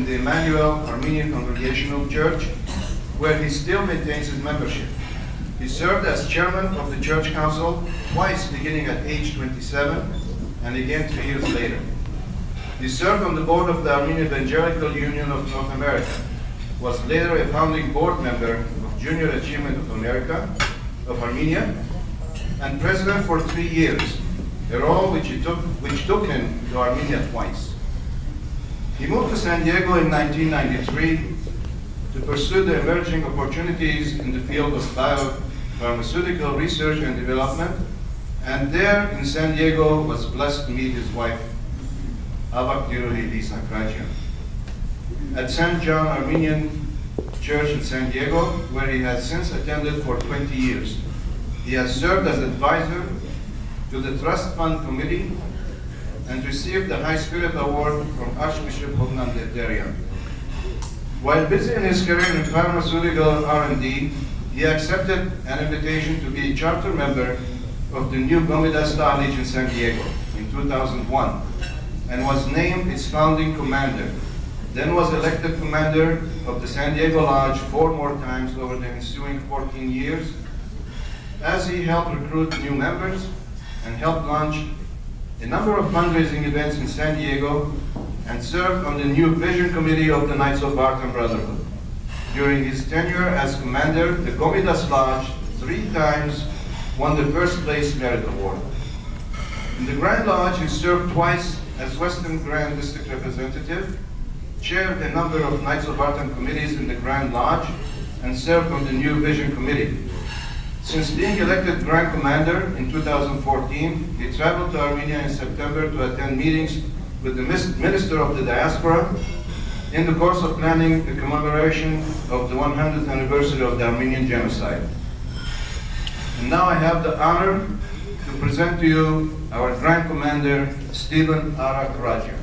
the Emmanuel Armenian Congregational Church, where he still maintains his membership. He served as chairman of the church council twice, beginning at age 27 and again 3 years later. He served on the board of the Armenian Evangelical Union of North America, was later a founding board member of Junior Achievement of Armenia, and president for 3 years, a role which took him to Armenia twice. He moved to San Diego in 1993 to pursue the emerging opportunities in the field of biopharmaceutical research and development, and there in San Diego was blessed to meet his wife, Avak Kradjian, at St. John Armenian Church in San Diego, where he has since attended for 20 years. He has served as advisor to the Trust Fund Committee and received the High Spirit Award from Archbishop Bogdan Kradjian. While busy in his career in pharmaceutical R&D, he accepted an invitation to be a charter member of the new Gomidas College in San Diego in 2001 and was named its founding commander. Then was elected commander of the San Diego Lodge 4 more times over the ensuing 14 years, as he helped recruit new members and helped launch a number of fundraising events in San Diego and served on the new Vision Committee of the Knights of Vartan Brotherhood. During his tenure as commander, the Gomidas Lodge 3 times won the First Place Merit Award. In the Grand Lodge, he served twice as Western Grand District Representative, chaired a number of Knights of Vartan committees in the Grand Lodge, and served on the new Vision Committee. Since being elected Grand Commander in 2014, he traveled to Armenia in September to attend meetings with the Minister of the Diaspora in the course of planning the commemoration of the 100th anniversary of the Armenian Genocide. And now I have the honor to present to you our Grand Commander, Stephen Ara Kradjian.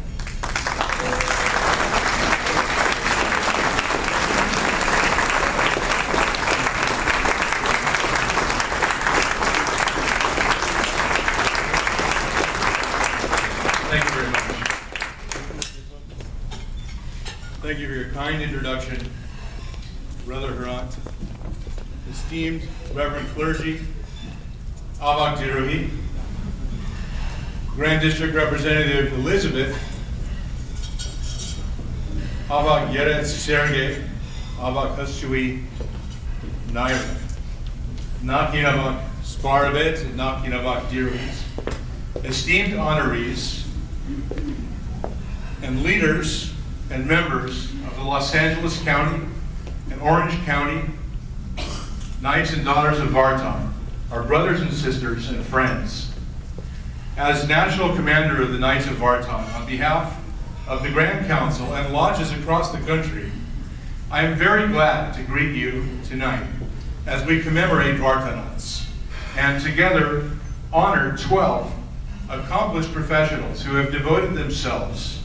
Thank you very much. Thank you for your kind introduction, Brother Hrant. Esteemed Reverend Clergy, Avak Diruhi, Grand District Representative Elizabeth, Avak Yeretz Sergey, Avak Huschui Naira, Nakinavak Sbarabed, and Nakinavak Diruhis, esteemed honorees, and leaders and members of the Los Angeles County and Orange County Knights and Daughters of Vartan, our brothers and sisters and friends. As National Commander of the Knights of Vartan, on behalf of the Grand Council and lodges across the country, I am very glad to greet you tonight as we commemorate Vartanants and together honor 12 accomplished professionals who have devoted themselves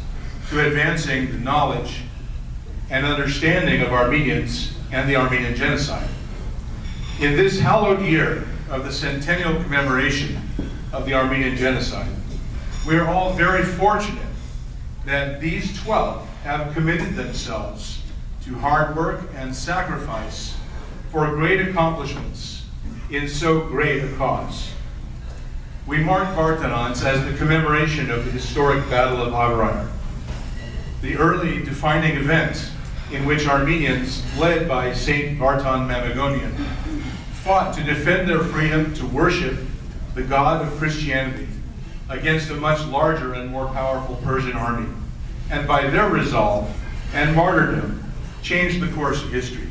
to advancing the knowledge and understanding of Armenians and the Armenian Genocide. In this hallowed year of the centennial commemoration of the Armenian Genocide, we are all very fortunate that these 12 have committed themselves to hard work and sacrifice for great accomplishments in so great a cause. We mark Vartanants as the commemoration of the historic Battle of Avak, the early defining event in which Armenians, led by Saint Vartan Mamegonian, fought to defend their freedom to worship the God of Christianity against a much larger and more powerful Persian army, and by their resolve and martyrdom changed the course of history,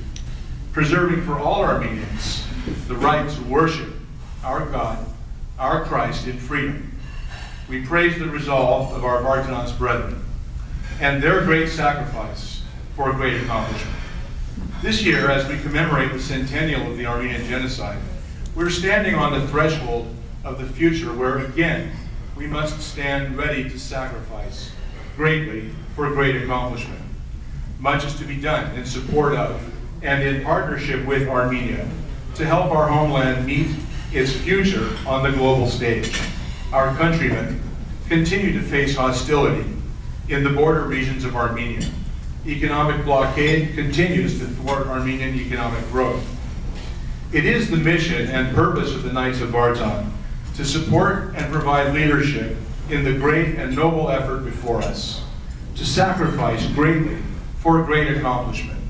preserving for all Armenians the right to worship our God, our Christ, in freedom. We praise the resolve of our Vartanants brethren and their great sacrifice for a great accomplishment. This year, as we commemorate the centennial of the Armenian Genocide, we're standing on the threshold of the future where, again, we must stand ready to sacrifice greatly for a great accomplishment. Much is to be done in support of and in partnership with Armenia to help our homeland meet its future on the global stage. Our countrymen continue to face hostility in the border regions of Armenia, economic blockade continues to thwart Armenian economic growth. It is the mission and purpose of the Knights of Vartan to support and provide leadership in the great and noble effort before us, to sacrifice greatly for great accomplishment.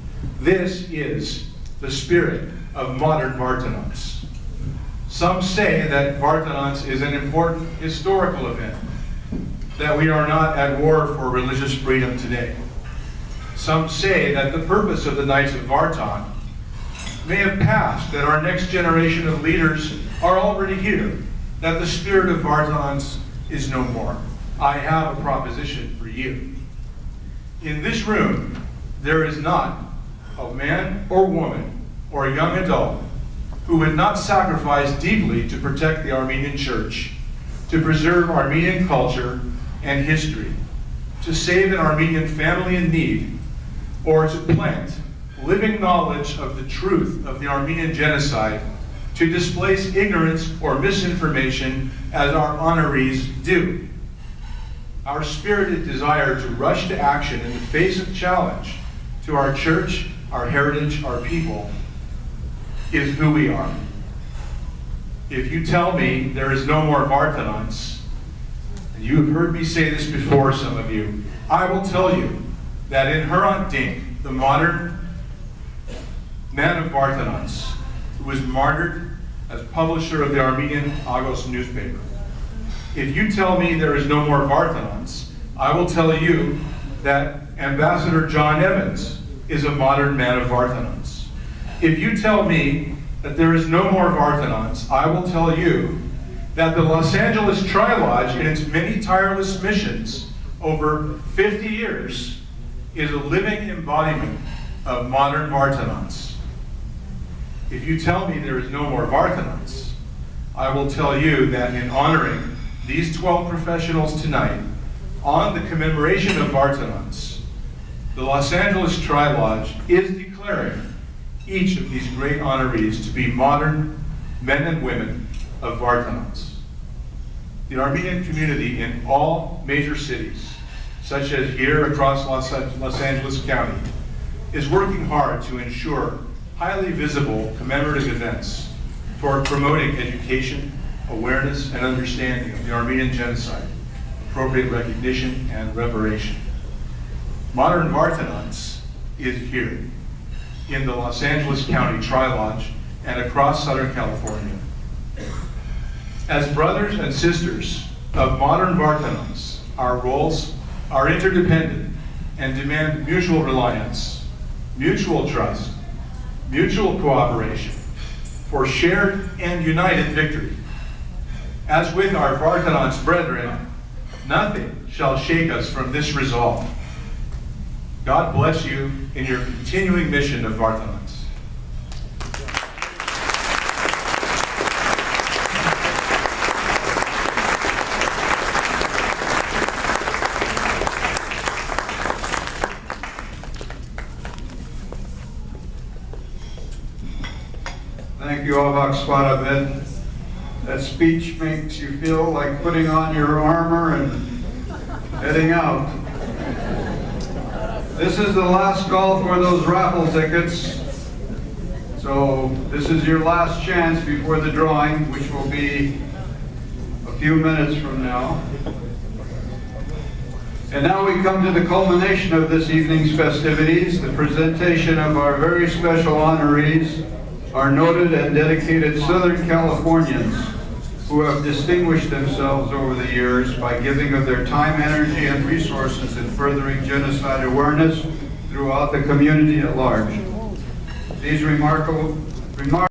This is the spirit of modern Vartanants. Some say that Vartanants is an important historical event, that we are not at war for religious freedom today. Some say that the purpose of the Knights of Vartan may have passed, that our next generation of leaders are already here, that the spirit of Vartanants is no more. I have a proposition for you. In this room, there is not a man or woman or a young adult who would not sacrifice deeply to protect the Armenian Church, to preserve Armenian culture and history, to save an Armenian family in need, or to plant living knowledge of the truth of the Armenian genocide, to displace ignorance or misinformation as our honorees do. Our spirited desire to rush to action in the face of challenge to our church, our heritage, our people, is who we are. If you tell me there is no more Vartanants, and you have heard me say this before, some of you, I will tell you that in Hrant Dink, the modern man of Vartanants, who was martyred as publisher of the Armenian Agos newspaper, if you tell me there is no more Vartanants, I will tell you that Ambassador John Evans is a modern man of Vartanants. If you tell me that there is no more Vartanants, I will tell you that the Los Angeles Tri-Lodge, in its many tireless missions over 50 years, is a living embodiment of modern Vartanants. If you tell me there is no more Vartanants, I will tell you that in honoring these 12 professionals tonight, on the commemoration of Vartanants, the Los Angeles Tri-Lodge is declaring each of these great honorees to be modern men and women of Vartanants. The Armenian community in all major cities, such as here across Los Angeles County, is working hard to ensure highly visible commemorative events toward promoting education, awareness, and understanding of the Armenian genocide, appropriate recognition, and reparation. Modern Vartanants is here in the Los Angeles County Tri-Lodge and across Southern California. As brothers and sisters of modern Vartanants, our roles are interdependent and demand mutual reliance, mutual trust, mutual cooperation for shared and united victory. As with our Vartanants brethren, nothing shall shake us from this resolve. God bless you in your continuing mission of Vartanants. Thank you, Avak Sbarabed. That speech makes you feel like putting on your armor and heading out. This is the last call for those raffle tickets. So this is your last chance before the drawing, which will be a few minutes from now. And now we come to the culmination of this evening's festivities, the presentation of our very special honorees, our noted and dedicated Southern Californians who have distinguished themselves over the years by giving of their time, energy, and resources in furthering genocide awareness throughout the community at large. These remarkable